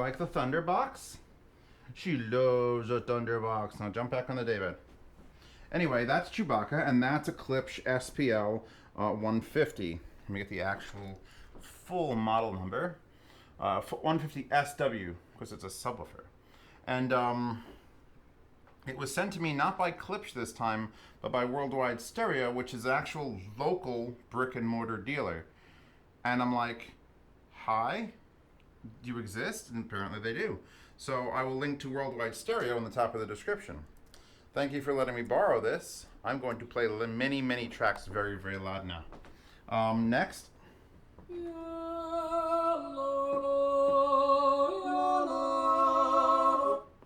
like the Thunderbox? She loves a Thunderbox. Now jump back on the daybed. Anyway, that's Chewbacca, and that's a Klipsch SPL-150. Let me get the actual full model number. 150sw, because it's a subwoofer. And it was sent to me not by Klipsch this time, but by Worldwide Stereo, which is an actual local brick and mortar dealer. And I'm like, hi, do you exist? And apparently they do. So I will link to Worldwide Stereo in the top of the description. Thank you for letting me borrow this. I'm going to play many, many tracks very, very loud now. Next.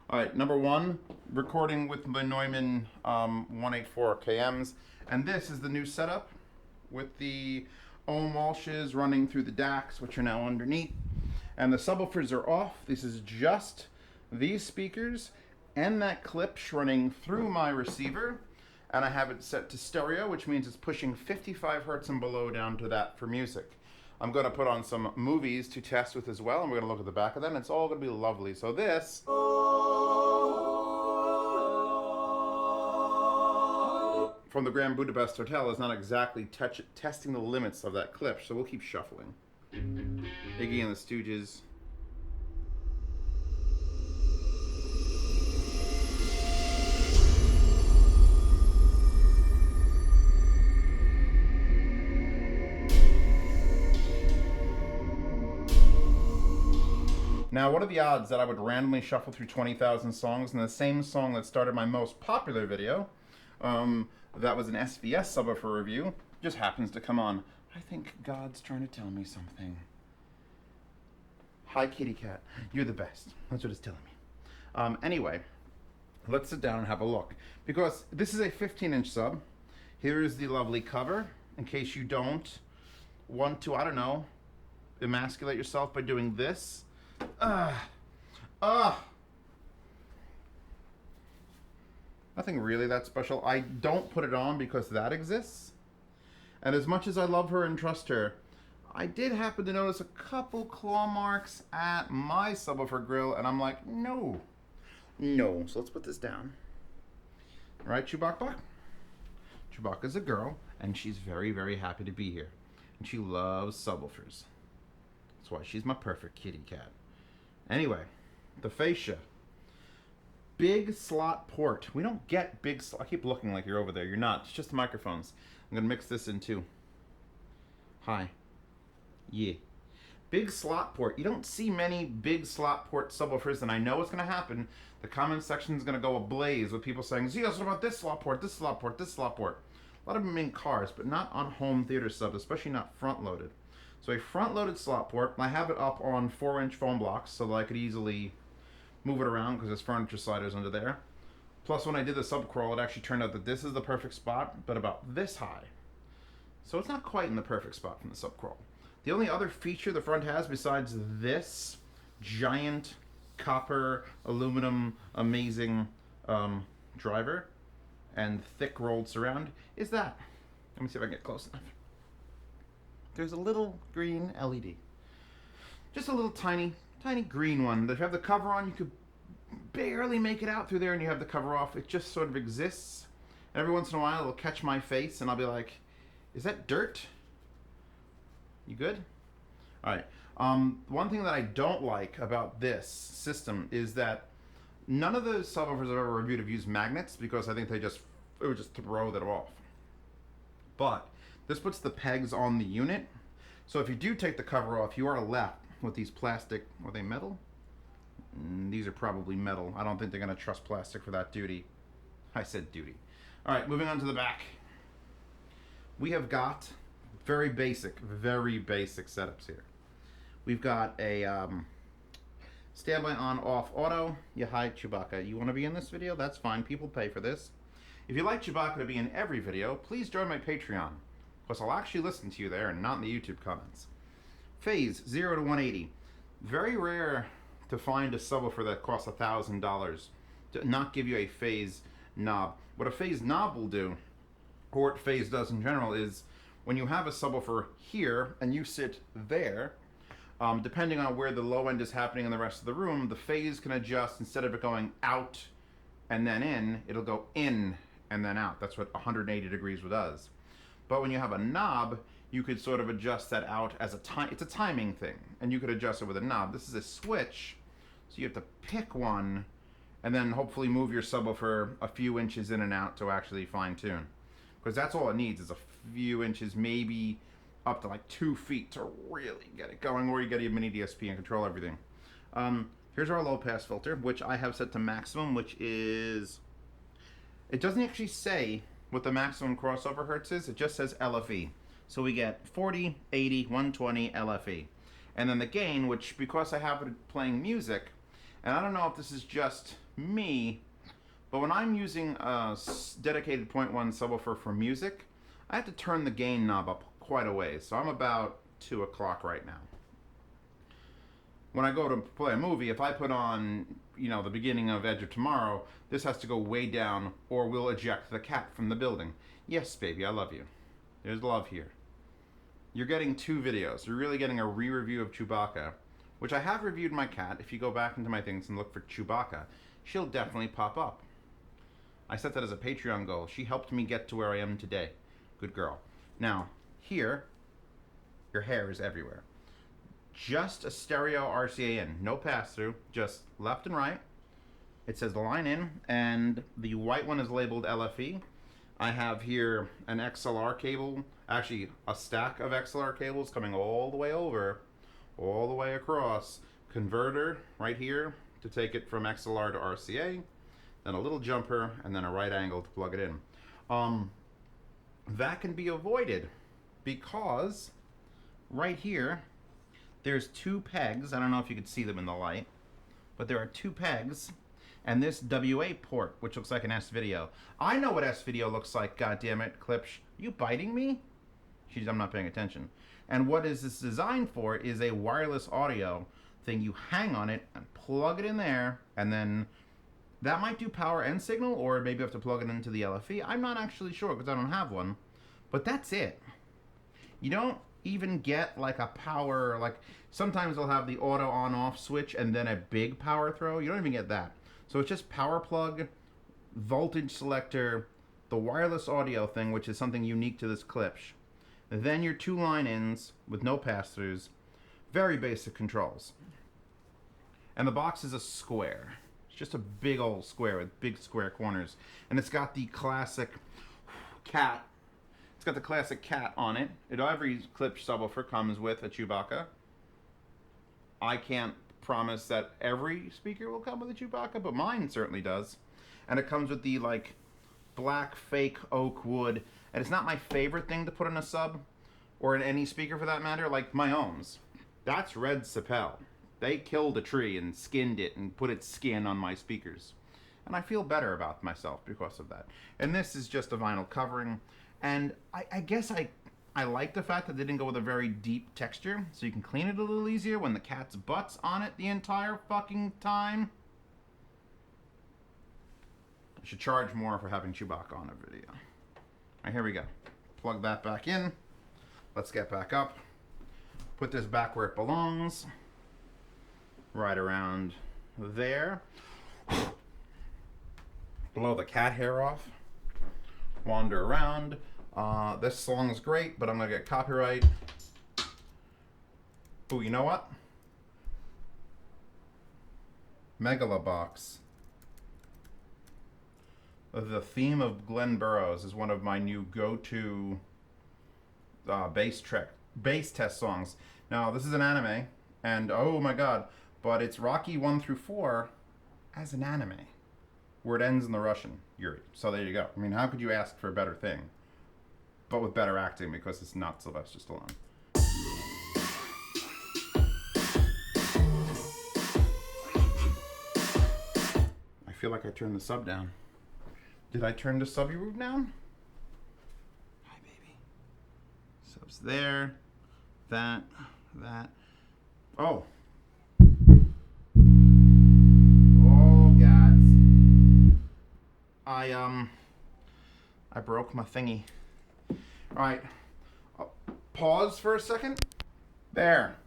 All right, number one, recording with my Neumann 184 KMs. And this is the new setup with the ohm Walshes running through the DACs, which are now underneath. And the subwoofers are off. This is just these speakers and that Klipsch running through my receiver. And I have it set to stereo, which means it's pushing 55 hertz and below down to that for music. I'm going to put on some movies to test with as well, and we're going to look at the back of them. It's all going to be lovely. So this from the Grand Budapest Hotel is not exactly testing the limits of that Klipsch, so we'll keep shuffling. Iggy and the Stooges. Now, what are the odds that I would randomly shuffle through 20,000 songs and the same song that started my most popular video, that was an SVS subwoofer review, just happens to come on. I think God's trying to tell me something. Hi, kitty cat. You're the best. That's what it's telling me. Anyway, let's sit down and have a look. Because this is a 15-inch sub. Here is the lovely cover, in case you don't want to, I don't know, emasculate yourself by doing this. Nothing really that special. I don't put it on because that exists. And as much as I love her and trust her, I did happen to notice a couple claw marks at my subwoofer grill, and I'm like, no. No. So let's put this down. All right, Chewbacca? Chewbacca's a girl, and she's very, very happy to be here. And she loves subwoofers. That's why she's my perfect kitty cat. Anyway, the fascia. Big slot port. We don't get big slot. I keep looking like you're over there. You're not. It's just the microphones. I'm going to mix this in too. Hi. Yeah. Big slot port. You don't see many big slot port subwoofers, and I know what's going to happen. The comment section is going to go ablaze with people saying, Zeos, what about this slot port, this slot port, this slot port? A lot of them in cars, but not on home theater subs, especially not front-loaded. So a front-loaded slot port. I have it up on 4-inch foam blocks so that I could easily move it around because there's furniture sliders under there. Plus, when I did the subcrawl, it actually turned out that this is the perfect spot, but about this high. So it's not quite in the perfect spot from the subcrawl. The only other feature the front has besides this giant copper, aluminum, amazing driver and thick rolled surround is that. Let me see if I can get close enough. There's a little green LED. Just a little tiny green one. If you have the cover on, you could barely make it out through there, and you have the cover off. It just sort of exists. And every once in a while, it'll catch my face, and I'll be like, is that dirt? You good? All right. One thing that I don't like about this system is that none of the subwoofers I've ever reviewed have used magnets because I think it would just throw that off. But this puts the pegs on the unit. So if you do take the cover off, you are left with these plastic, are they metal? These are probably metal. I don't think they're going to trust plastic for that duty. I said duty. All right, moving on to the back. We have got very basic setups here. We've got a standby on off auto. Yeah, hi Chewbacca. You want to be in this video? That's fine. People pay for this. If you'd like Chewbacca to be in every video, please join my Patreon. Because I'll actually listen to you there and not in the YouTube comments. Phase 0 to 180. Very rare to find a subwoofer that costs $1,000 to not give you a phase knob. What a phase knob will do, or what phase does in general, is when you have a subwoofer here and you sit there, Depending on where the low end is happening in the rest of the room, the phase can adjust. Instead of it going out and then in, it'll go in and then out. That's what 180 degrees does. But when you have a knob, you could sort of adjust that out as a time. It's a timing thing, and you could adjust it with a knob. This is a switch, so you have to pick one and then hopefully move your subwoofer a few inches in and out to actually fine tune. Because that's all it needs is a few inches, maybe up to like 2 feet to really get it going, or you get a mini DSP and control everything. Here's our low pass filter, which I have set to maximum, which is, it doesn't actually say what the maximum crossover hertz is, it just says LFE. So we get 40, 80, 120 LFE. And then the gain, which because I have it playing music, and I don't know if this is just me, but when I'm using a dedicated 0.1 subwoofer for music, I have to turn the gain knob up quite a ways. So I'm about 2 o'clock right now. When I go to play a movie, if I put on, you know, the beginning of Edge of Tomorrow, this has to go way down or we'll eject the cat from the building. Yes, baby, I love you. There's love here. You're getting 2 videos. You're really getting a re-review of Chewbacca, which I have reviewed my cat. If you go back into my things and look for Chewbacca, she'll definitely pop up. I set that as a Patreon goal. She helped me get to where I am today. Good girl. Now, here, your hair is everywhere. Just a stereo RCA in, no pass-through, just left and right. It says the line in, and the white one is labeled LFE. I have here an XLR cable, actually a stack of XLR cables coming all the way over, all the way across. Converter right here to take it from XLR to RCA, then a little jumper, and then a right angle to plug it in. That can be avoided because right here, there's 2 pegs. I don't know if you could see them in the light, but there are 2 pegs, and this WA port, which looks like an S-Video. I know what S-Video looks like, goddammit, Klipsch. Are you biting me? I'm not paying attention. And what is this designed for is a wireless audio thing. You hang on it and plug it in there, and then that might do power and signal, or maybe you have to plug it into the LFE. I'm not actually sure because I don't have one, but that's it. You don't even get like a power, like sometimes they'll have the auto on off switch and then a big power throw. You don't even get that. So it's just power plug, voltage selector, the wireless audio thing, which is something unique to this Klipsch. Then your 2 line ins with no pass-throughs. Very basic controls. And the box is a square. It's just a big old square with big square corners. And it's got the classic cat. It's got the classic cat on it. Every Klipsch subwoofer comes with a Chewbacca. I can't promise that every speaker will come with a Chewbacca, but mine certainly does. And it comes with the like black fake oak wood. And it's not my favorite thing to put in a sub, or in any speaker for that matter, like my ohms. That's red SPL. They killed a tree and skinned it and put its skin on my speakers. And I feel better about myself because of that. And this is just a vinyl covering. And I guess I like the fact that they didn't go with a very deep texture, so you can clean it a little easier when the cat's butt's on it the entire fucking time. I should charge more for having Chewbacca on a video. Alright, here we go. Plug that back in. Let's get back up. Put this back where it belongs. Right around there. Blow the cat hair off. Wander around. This song is great, but I'm gonna get copyright. Ooh, you know what? Megalobox. The theme of Glenn Burrows is one of my new go-to bass test songs. Now, this is an anime, and oh my god, but it's Rocky 1 through 4 as an anime, where it ends in the Russian, Yuri. So there you go. I mean, how could you ask for a better thing? But with better acting, because it's not Sylvester Stallone. I feel like I turned the sub down. Did I turn the subwoofer down? Hi, baby. Sub's there. That. Oh. Oh, God. I broke my thingy. All right. Pause for a second. There.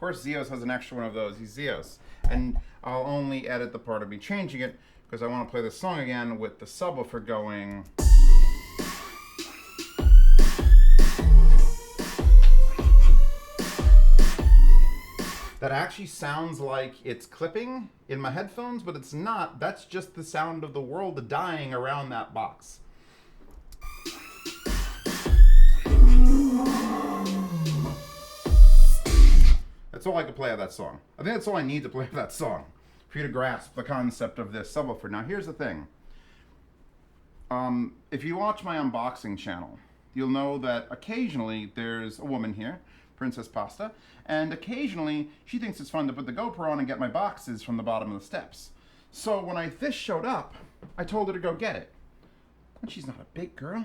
course, Zeos has an extra one of those. He's Zeos. And I'll only edit the part of me changing it because I want to play this song again with the subwoofer going. That actually sounds like it's clipping in my headphones, but it's not. That's just the sound of the world dying around that box. That's all I could play of that song. I think that's all I need to play of that song for you to grasp the concept of this subwoofer. Now, here's the thing. If you watch my unboxing channel, you'll know that occasionally there's a woman here, Princess Pasta, and occasionally she thinks it's fun to put the GoPro on and get my boxes from the bottom of the steps. So when this showed up, I told her to go get it. And she's not a big girl.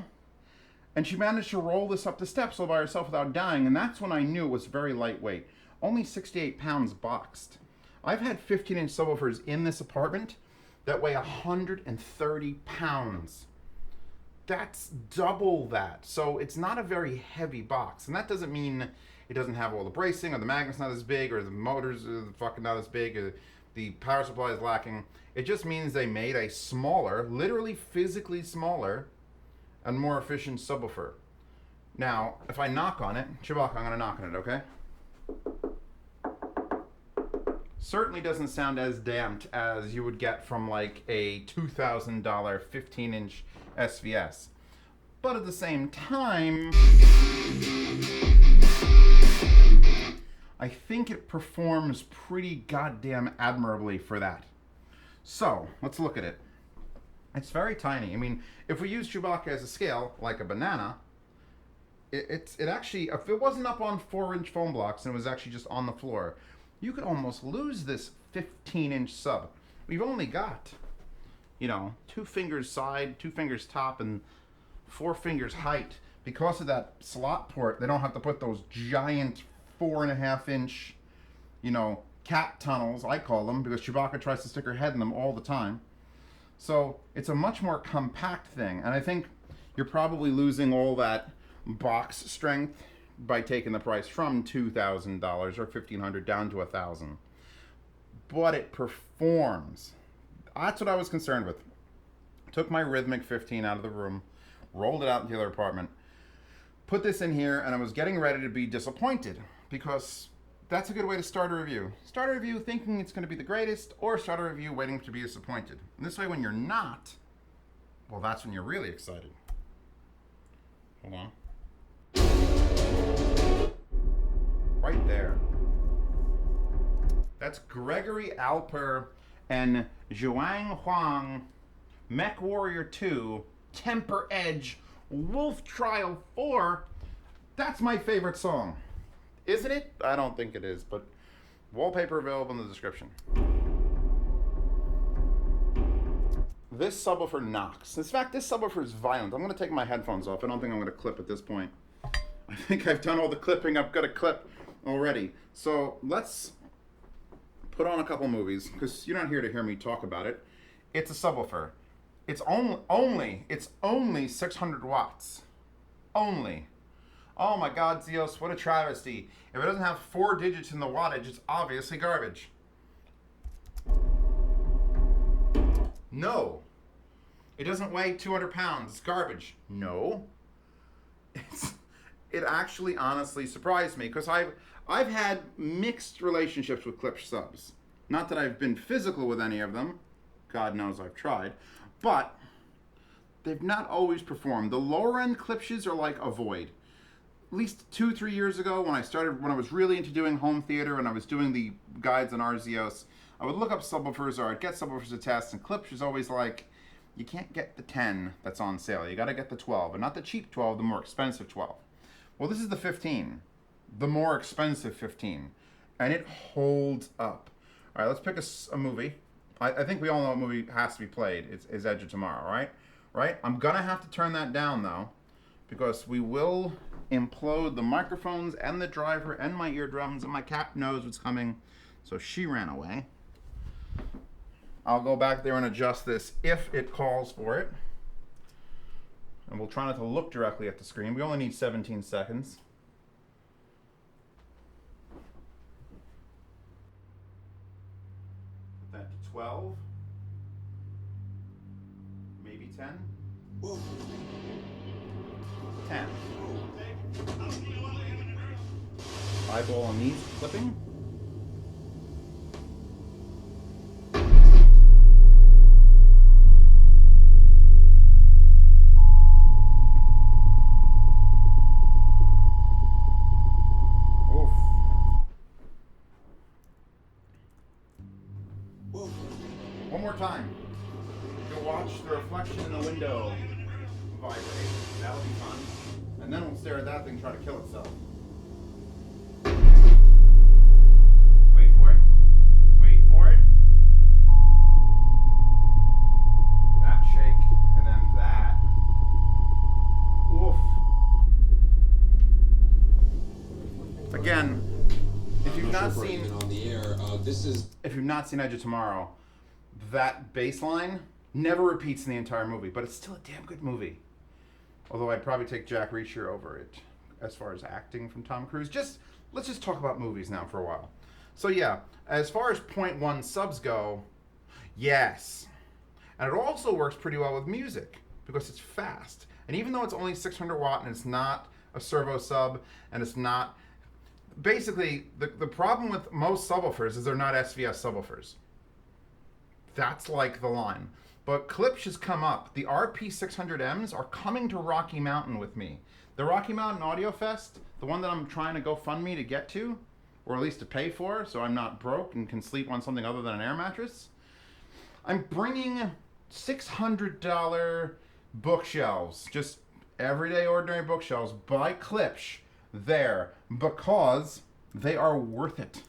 And she managed to roll this up the steps all by herself without dying, and that's when I knew it was very lightweight. Only 68 pounds boxed. I've had 15-inch subwoofers in this apartment that weigh 130 pounds. That's double that. So it's not a very heavy box. And that doesn't mean it doesn't have all the bracing, or the magnet's not as big, or the motors are fucking not as big, or the power supply is lacking. It just means they made a smaller, literally physically smaller, and more efficient subwoofer. Now, if I knock on it, Chewbacca, I'm gonna knock on it, okay? Certainly doesn't sound as damped as you would get from like a $2,000 15-inch SVS. But at the same time, I think it performs pretty goddamn admirably for that. So, let's look at it. It's very tiny. I mean, if we use Chewbacca as a scale, like a banana, it actually, if it wasn't up on 4-inch foam blocks and it was actually just on the floor, you could almost lose this 15-inch sub. We've only got, 2 fingers side, 2 fingers top, and 4 fingers height. Because of that slot port, they don't have to put those giant 4.5-inch, cat tunnels, I call them, because Chewbacca tries to stick her head in them all the time. So it's a much more compact thing, and I think you're probably losing all that box strength by taking the price from $2,000 or $1,500 down to $1,000. But it performs. That's what I was concerned with. Took my Rhythmic 15 out of the room, rolled it out into the other apartment, put this in here, and I was getting ready to be disappointed, because that's a good way to start a review. Start a review thinking it's going to be the greatest, or start a review waiting to be disappointed. And this way, when you're not, well, that's when you're really excited. Hold on. Right there. That's Gregory Alper and Zhuang Huang, Mech Warrior 2, Temper Edge, Wolf Trial 4. That's my favorite song. Isn't it? I don't think it is, but wallpaper available in the description. This subwoofer knocks. In fact, this subwoofer is violent. I'm going to take my headphones off. I don't think I'm going to clip at this point. I think I've done all the clipping. I've got a clip already. So let's put on a couple movies, because you're not here to hear me talk about it. It's a subwoofer. It's only 600 watts. Only. Oh my God, Zeos, what a travesty. If it doesn't have 4 digits in the wattage, it's obviously garbage. No. It doesn't weigh 200 pounds. It's garbage. No. It actually honestly surprised me, because I've had mixed relationships with Klipsch subs. Not that I've been physical with any of them. God knows I've tried. But they've not always performed. The lower end Klipsch's are like a void. At least 2-3 years ago, when I was really into doing home theater and I was doing the guides on RZOs, I would look up subwoofers, or I'd get subwoofers to test, and Klipsch was always like, you can't get the 10 that's on sale. You got to get the 12, and not the cheap 12, the more expensive 12. Well, this is the 15, the more expensive 15, and it holds up. All right, let's pick a movie. I think we all know what movie has to be played. It's Edge of Tomorrow, right? Right? I'm gonna have to turn that down though, because we will implode the microphones and the driver and my eardrums, and my cat knows what's coming, so she ran away. I'll go back there and adjust this if it calls for it. And we'll try not to look directly at the screen. We only need 17 seconds. 12, maybe 10. 10. Eyeball on these, clipping. Oof. One more time. You'll watch the reflection in the window vibrate. That'll be fun. And then we'll stare at that thing try to kill itself. Wait for it. Wait for it. That shake, and then that. Oof. Again, if you've not seen on the air, if you've not seen Edge of Tomorrow, that bass line never repeats in the entire movie, but it's still a damn good movie. Although I'd probably take Jack Reacher over it as far as acting from Tom Cruise. Let's just talk about movies now for a while. So yeah, as far as 0.1 subs go, yes. And it also works pretty well with music because it's fast. And even though it's only 600 watt and it's not a servo sub and it's not... Basically, the problem with most subwoofers is they're not SVS subwoofers. That's like the line. But Klipsch has come up. The RP600Ms are coming to Rocky Mountain with me. The Rocky Mountain Audio Fest, the one that I'm trying to GoFundMe to get to, or at least to pay for, so I'm not broke and can sleep on something other than an air mattress. I'm bringing $600 bookshelves, just everyday ordinary bookshelves by Klipsch there because they are worth it.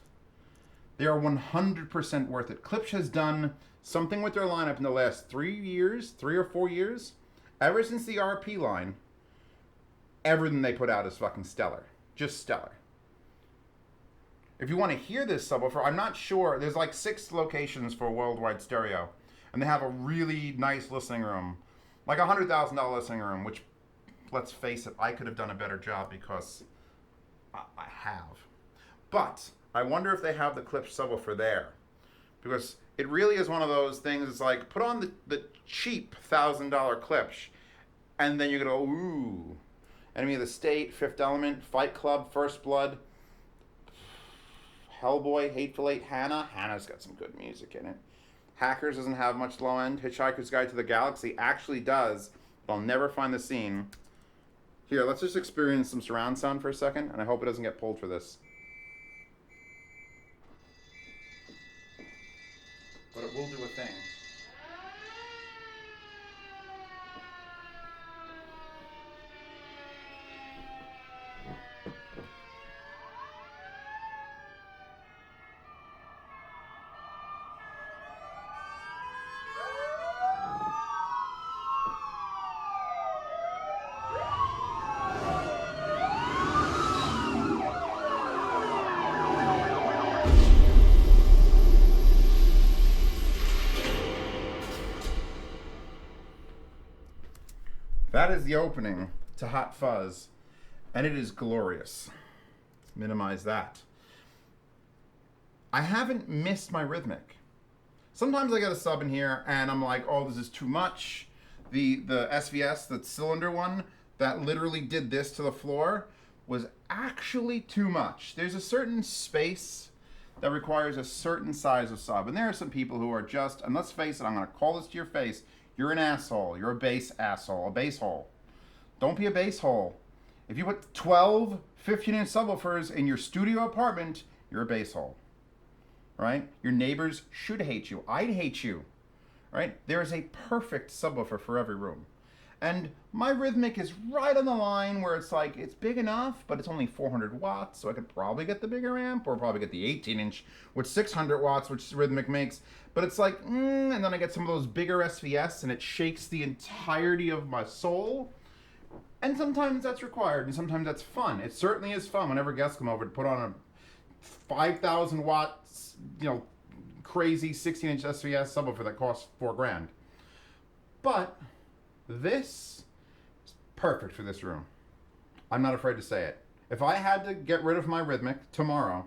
They are 100% worth it. Klipsch has done something with their lineup in the last 3 or 4 years. Ever since the RP line, everything they put out is fucking stellar. Just stellar. If you want to hear this subwoofer, I'm not sure. There's like 6 locations for worldwide stereo. And they have a really nice listening room. Like a $100,000 listening room, which, let's face it, I could have done a better job because I have. But I wonder if they have the Klipsch subwoofer there. Because it really is one of those things, it's like, put on the cheap $1,000 Klipsch, and then you're going to go, ooh. Enemy of the State, Fifth Element, Fight Club, First Blood, Hellboy, Hateful Eight, Hannah. Hannah's got some good music in it. Hackers doesn't have much low end. Hitchhiker's Guide to the Galaxy actually does, but I'll never find the scene. Here, let's just experience some surround sound for a second, and I hope it doesn't get pulled for this. But it will do a thing. That is the opening to Hot Fuzz, and it is glorious. Let's minimize that. I haven't missed my rhythmic. Sometimes I get a sub in here, and I'm like, oh, this is too much. The SVS, the cylinder one, that literally did this to the floor, was actually too much. There's a certain space that requires a certain size of sub, and there are some people who are just, and let's face it, I'm going to call this to your face, you're an asshole. You're a bass asshole. A bass hole. Don't be a bass hole. If you put 12 15-inch subwoofers in your studio apartment, you're a bass hole. Right? Your neighbors should hate you. I'd hate you. Right? There is a perfect subwoofer for every room. And my rhythmic is right on the line where it's like, it's big enough, but it's only 400 watts, so I could probably get the bigger amp, or probably get the 18-inch with 600 watts, which rhythmic makes. But it's like, and then I get some of those bigger SVS, and it shakes the entirety of my soul. And sometimes that's required, and sometimes that's fun. It certainly is fun whenever guests come over to put on a 5,000 watts, crazy 16-inch SVS subwoofer that costs $4,000. But this is perfect for this room. I'm not afraid to say it. If I had to get rid of my rhythmic tomorrow,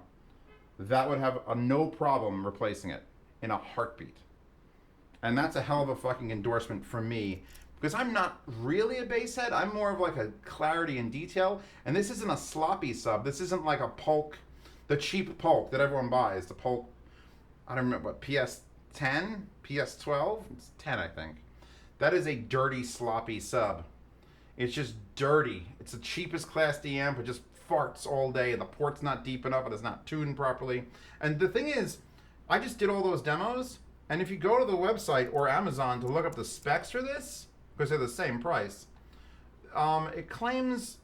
that would have no problem replacing it in a heartbeat. And that's a hell of a fucking endorsement from me. Because I'm not really a bass head. I'm more of like a clarity and detail. And this isn't a sloppy sub. This isn't like a Polk, the cheap Polk that everyone buys. The Polk, I don't remember what, PS10? PS12? It's 10, I think. That is a dirty, sloppy sub. It's just dirty. It's the cheapest Class D amp. It just farts all day. And the port's not deep enough. And it's not tuned properly. And the thing is, I just did all those demos. And if you go to the website or Amazon to look up the specs for this, because they're the same price, it claims,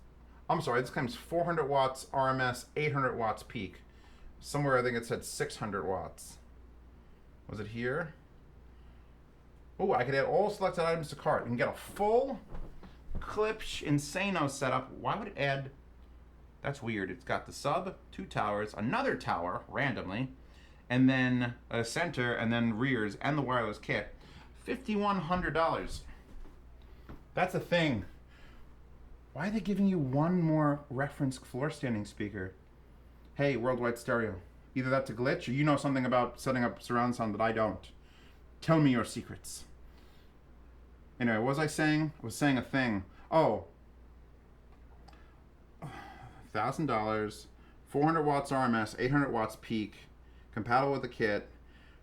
this claims 400 watts RMS, 800 watts peak. Somewhere I think it said 600 watts. Was it here? Oh, I could add all selected items to cart. You can get a full Klipsch Insano setup. Why would it add? That's weird. It's got the sub, 2 towers, another tower randomly, and then a center, and then rears, and the wireless kit. $5,100. That's a thing. Why are they giving you one more reference floor standing speaker? Hey, worldwide stereo. Either that's a glitch, or you know something about setting up surround sound that I don't. Tell me your secrets. Anyway, what was I saying? I was saying a thing. Oh. $1,000, 400 watts RMS, 800 watts peak, compatible with the kit,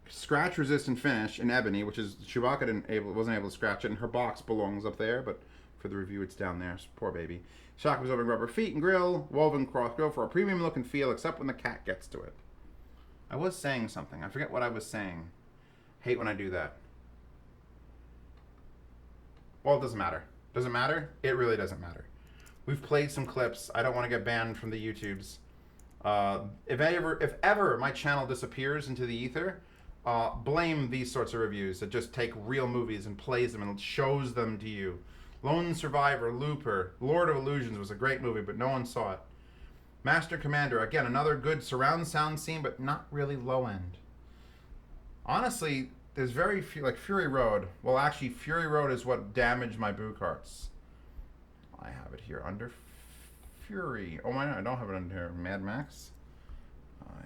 scratch resistant finish in ebony, which is Chewbacca wasn't able to scratch it, and her box belongs up there, but for the review it's down there. Poor baby. Shock absorbing rubber feet and grill, woven cloth grill for a premium look and feel, except when the cat gets to it. I was saying something. I forget what I was saying. Hate when I do that. Well, it doesn't matter. Does it matter? It really doesn't matter. We've played some clips. I don't want to get banned from the YouTubes. If ever my channel disappears into the ether, blame these sorts of reviews that just take real movies and plays them and shows them to you. Lone Survivor, Looper, Lord of Illusions was a great movie, but no one saw it. Master Commander, again, another good surround sound scene, but not really low end. Honestly, there's very few, like Fury Road. Well, actually, Fury Road is what damaged my boo carts. I have it here under Fury. Oh my, I don't have it under here. Mad Max.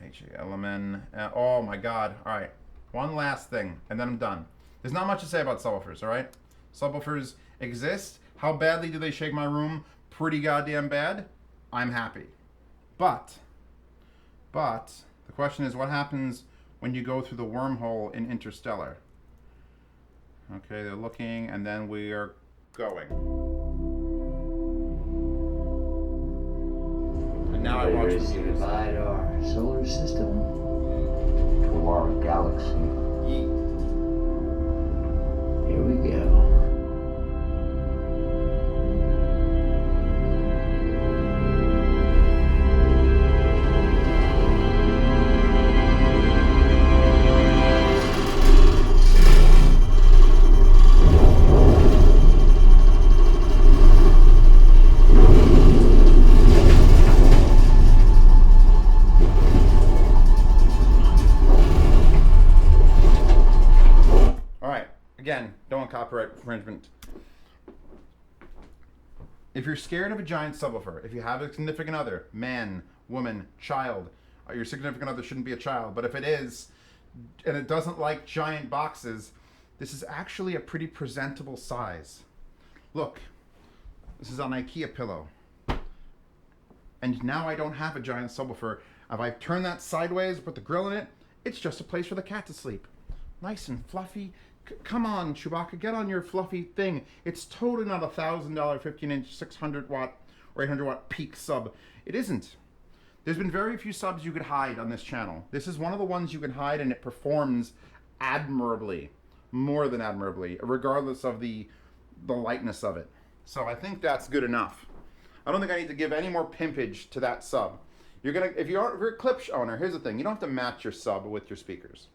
HALMN. Oh my God. All right. One last thing, and then I'm done. There's not much to say about subwoofers, all right? Subwoofers exist. How badly do they shake my room? Pretty goddamn bad. I'm happy. But, the question is, what happens when you go through the wormhole in Interstellar? Okay, they're looking, and then we are going. And now I watch the music. Divide our solar system to our galaxy. Here we go. Again, don't want copyright infringement. If you're scared of a giant subwoofer, if you have a significant other, man, woman, child, your significant other shouldn't be a child, but if it is, and it doesn't like giant boxes, this is actually a pretty presentable size. Look, this is an IKEA pillow. And now I don't have a giant subwoofer. If I turn that sideways, put the grill in it, it's just a place for the cat to sleep. Nice and fluffy. Come on, Chewbacca, get on your fluffy thing. It's totally not a $1,000 15-inch 600 watt or 800 watt peak sub. It isn't. There's been very few subs you could hide on this channel. This is one of the ones you can hide, and it performs admirably, more than admirably, regardless of the lightness of it. So I think that's good enough. I don't think I need to give any more pimpage to that sub. If you're a Klipsch owner, here's the thing: you don't have to match your sub with your speakers.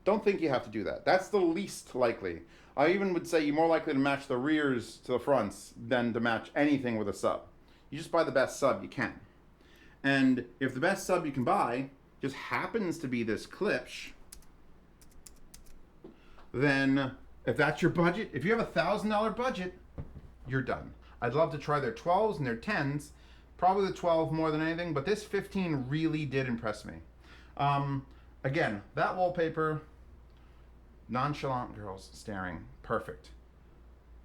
Don't think you have to do that. That's the least likely. I even would say you're more likely to match the rears to the fronts than to match anything with a sub. You just buy the best sub you can. And if the best sub you can buy just happens to be this Klipsch, then if that's your budget, if you have a $1,000 budget, you're done. I'd love to try their 12s and their 10s, probably the 12 more than anything, but this 15 really did impress me. Again, that wallpaper, Nonchalant girls staring. Perfect.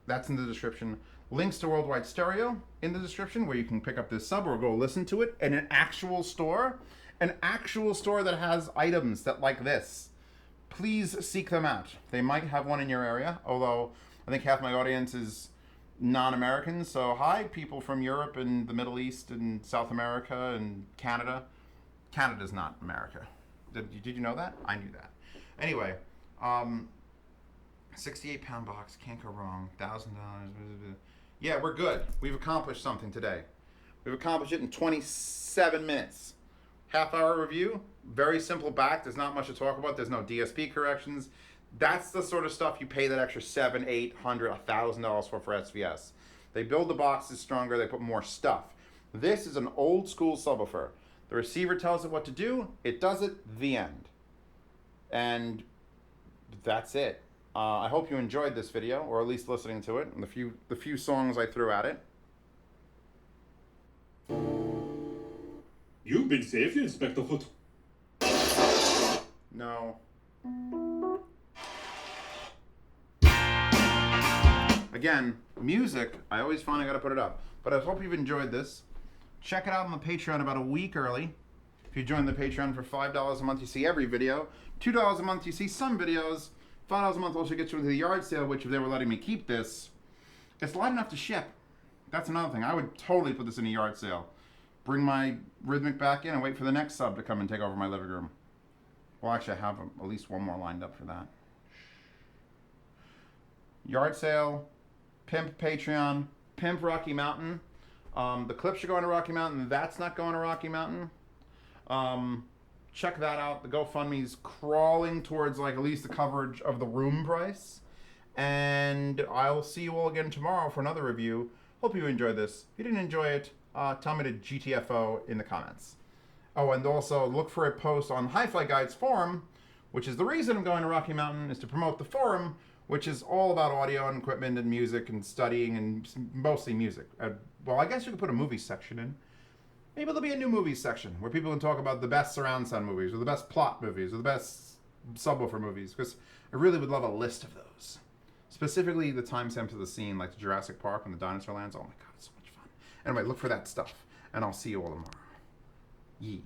That's in the description. Links to Worldwide Stereo in the description where you can pick up this sub or go listen to it in an actual store. An actual store that has items that like this. Please seek them out. They might have one in your area, although I think half my audience is non-American. So hi, people from Europe and the Middle East and South America and Canada. Canada's not America. Did you know that? I knew that. Anyway, 68-pound box, can't go wrong. $1,000. Yeah, we're good. We've accomplished something today. We've accomplished it in 27 minutes. Half-hour review, very simple back. There's not much to talk about. There's no DSP corrections. That's the sort of stuff you pay that extra $700, $800, $1,000 for SVS. They build the boxes stronger. They put more stuff. This is an old school subwoofer. The receiver tells it what to do. It does it. The end. And that's it. I hope you enjoyed this video, or at least listening to it, and the few songs I threw at it. You've been saved, Inspector Hood. No. Again, music, I always find I gotta put it up. But I hope you've enjoyed this. Check it out on the Patreon about a week early. If you join the Patreon for $5 a month, you see every video. $2 a month, you see some videos. $5 a month also gets you into the yard sale, which if they were letting me keep this, it's light enough to ship. That's another thing. I would totally put this in a yard sale. Bring my Rhythmic back in and wait for the next sub to come and take over my living room. Well, actually, I have at least one more lined up for that. Yard sale, pimp Patreon, pimp Rocky Mountain. The Klipsch are going to Rocky Mountain. That's not going to Rocky Mountain. Check that out. The GoFundMe's crawling towards like at least the coverage of the room price. And I'll see you all again tomorrow for another review. Hope you enjoyed this. If you didn't enjoy it, tell me to GTFO in the comments. Oh, and also look for a post on Hi-Fi Guides forum, which is the reason I'm going to Rocky Mountain, is to promote the forum, which is all about audio and equipment and music and studying and mostly music. Well, I guess you could put a movie section in. Maybe there'll be a new movies section where people can talk about the best surround sound movies or the best plot movies or the best subwoofer movies, because I really would love a list of those. Specifically the timestamps of the scene, like the Jurassic Park and the dinosaur lands. Oh my god, it's so much fun. Anyway, look for that stuff, and I'll see you all tomorrow. Yee.